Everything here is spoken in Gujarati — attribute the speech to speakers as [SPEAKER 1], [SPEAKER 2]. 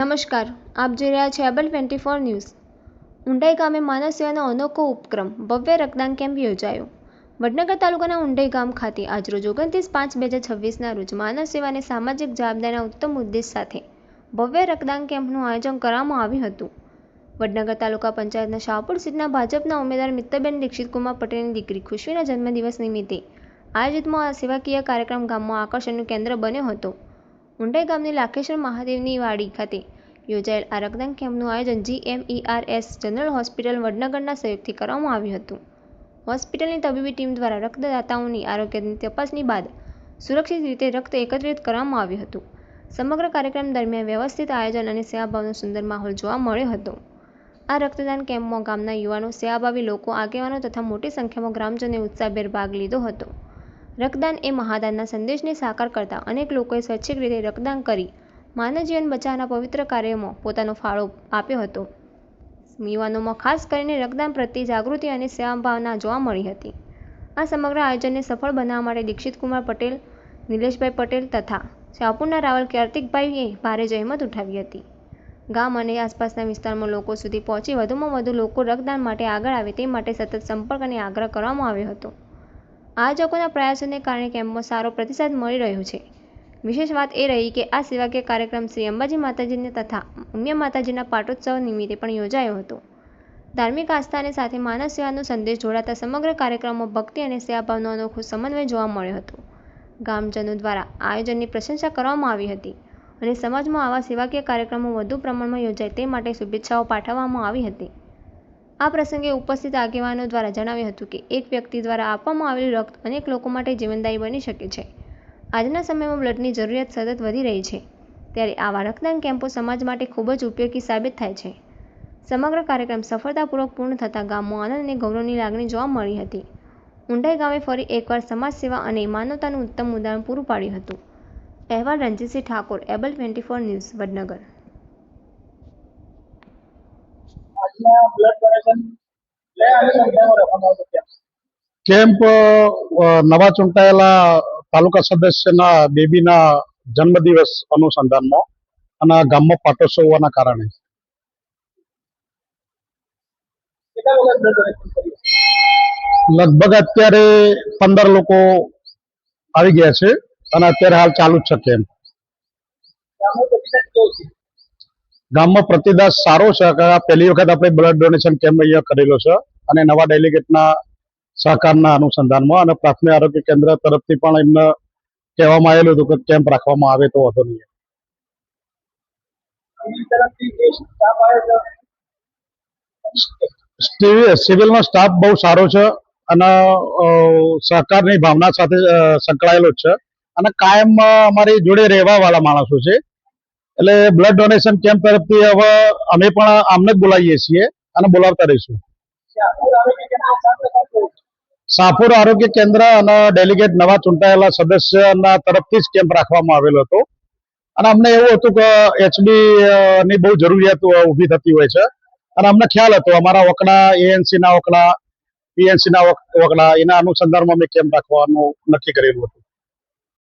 [SPEAKER 1] નમસ્કાર, આપ જોઈ રહ્યા છો એબલ 24 ન્યૂઝ। ઉંડાઈ ગામે માનવ સેવાનો અનોખો ઉપક્રમ ભવ્ય રક્તદાન કેમ્પ યોજાયો। વડનગર તાલુકાના ઉંડાઈ ગામ ખાતે આજરોજ 29/5/2026ના રોજ માનવ સેવા અને સામાજિક જવાબદારીના ઉત્તમ ઉદ્દેશ સાથે ભવ્ય રક્તદાન કેમ્પનું આયોજન કરવામાં આવ્યું હતું। વડનગર તાલુકા પંચાયતના શાહપુર સીટના ભાજપના ઉમેદવાર મિત્તલબેન દીક્ષિતકુમાર પટેલની દીકરી ખુશીના જન્મદિવસ નિમિત્તે આયોજિતમાં આ સેવાકીય કાર્યક્રમ ગામમાં આકર્ષણનું કેન્દ્ર બન્યો હતો। ઉંડાઈ ગામની લાખેશ્વર મહાદેવની વાડી ખાતે યોજાયેલ આ રક્તદાન કેમ્પનું આયોજન GMERS જનરલ હોસ્પિટલ વડનગરના સહયોગથી કરવામાં આવ્યું હતું। હોસ્પિટલની તબીબી ટીમ દ્વારા રક્તદાતાઓની આરોગ્યની તપાસણી બાદ સુરક્ષિત રીતે રક્ત એકત્રિત કરવામાં આવ્યું હતું। સમગ્ર કાર્યક્રમ દરમિયાન વ્યવસ્થિત આયોજન અને સેવાભાવનો સુંદર માહોલ જોવા મળ્યો હતો। આ રક્તદાન કેમ્પમાં ગામના યુવાનો, સેવાભાવી લોકો, આગેવાનો તથા મોટી સંખ્યામાં ગ્રામજનોએ ઉત્સાહભેર ભાગ લીધો હતો। રક્તદાન એ મહાદાનના સંદેશને સાકાર કરતા અનેક લોકોએ સ્વૈચ્છિક રીતે રક્તદાન કરી માનવ જીવન બચાવવાના પવિત્ર કાર્યમાં પોતાનો ફાળો આપ્યો હતો। યુવાનોમાં ખાસ કરીને રક્તદાન પ્રત્યે જાગૃતિ અને સેવાભાવના જોવા મળી હતી। આ સમગ્ર આયોજનને સફળ બનાવવા માટે દીક્ષિતકુમાર પટેલ, નિલેશભાઈ પટેલ તથા શાહપુરના રાવલ કાર્તિકભાઈએ ભારે જહેમત ઉઠાવી હતી। ગામ અને આસપાસના વિસ્તારમાં લોકો સુધી પહોંચી વધુમાં વધુ લોકો રક્તદાન માટે આગળ આવે તે માટે સતત સંપર્ક અને આગ્રહ કરવામાં આવ્યો હતો। આયોજકોના પ્રયાસોને કારણે કેમ્પમાં સારો પ્રતિસાદ મળી રહ્યો છે। વિશેષ વાત એ રહી કે આ સેવાકીય કાર્યક્રમ શ્રી અંબાજી માતાજીને તથા ઉમિયા માતાજીના પાટોત્સવ નિમિત્તે પણ યોજાયો હતો। ધાર્મિક આસ્થાને સાથે માનવ સેવાનો સંદેશ જોડાતા સમગ્ર કાર્યક્રમમાં ભક્તિ અને સેવાભાવનો અનોખો સમન્વય જોવા મળ્યો હતો। ગામજનો દ્વારા આયોજનની પ્રશંસા કરવામાં આવી હતી અને સમાજમાં આવા સેવાકીય કાર્યક્રમો વધુ પ્રમાણમાં યોજાય તે માટે શુભેચ્છાઓ પાઠવવામાં આવી હતી। આ પ્રસંગે ઉપસ્થિત આગેવાનો દ્વારા જણાવ્યું હતું કે એક વ્યક્તિ દ્વારા આપવામાં આવેલું રક્ત અનેક લોકો માટે જીવનદાયી બની શકે છે। આજના સમયમાં બ્લડની જરૂરિયાત સતત વધી રહી છે, ત્યારે આવા રક્તદાન કેમ્પો સમાજ માટે ખૂબ જ ઉપયોગી સાબિત થાય છે। સમગ્ર કાર્યક્રમ સફળતાપૂર્વક પૂર્ણ થતાં ગામમાં આનંદ અને ગૌરવની લાગણી જોવા મળી હતી। ઉંડાઈ ગામે ફરી એકવાર સમાજ સેવા અને માનવતાનું ઉત્તમ ઉદાહરણ પૂરું પાડ્યું હતું। અહેવાલ Ranjitsinh Thakor, able 24 news, Vadnagar.
[SPEAKER 2] Camp નવા ચૂંટાયેલા તાલુકા સદસ્યના બેબીના જન્મદિવસ અનુસંધાનમાં અને ગામમાં પાટોત્સવ હોવાના કારણે લગભગ અત્યારે 15 લોકો આવી ગયા છે અને અત્યારે હાલ ચાલુ જ છે કેમ્પ। ગામમાં પ્રતિસાદ સારો છે કે પહેલી વખત આપણે બ્લડ ડોનેશન કેમ્પ અહીંયા કરેલો છે અને નવા ડેલિગેટના સહકારના અનુસંધાનમાં અને પ્રાથમિક આરોગ્ય કેન્દ્ર તરફથી પણ એમને કહેવામાં આવેલું હતું કે કેમ્પ રાખવામાં આવે તો વાંધો નહીં। સિવિલનો સ્ટાફ બહુ સારો છે અને સહકારની ભાવના સાથે સંકળાયેલો છે અને કાયમ અમારી જોડે રહેવા વાળા માણસો છે। એટલે બ્લડ ડોનેશન કેમ્પ તરફથી હવે અમે પણ આમને જ બોલાવીએ છીએ અને બોલાવતા રહીશું। શાહપુર આરોગ્ય કેન્દ્ર અને ડેલિગેટ નવા ચૂંટાયેલા સદસ્યના તરફથી જ કેમ્પ રાખવામાં આવેલો હતો અને અમને એવું હતું કે એચડી ની બહુ જરૂરિયાત ઊભી થતી હોય છે અને અમને ખ્યાલ હતો અમારા વકડા ANC ના વકડા, PNC ના વકડા એના અનુસંધાનમાં અમે કેમ્પ રાખવાનું નક્કી કરેલું હતું।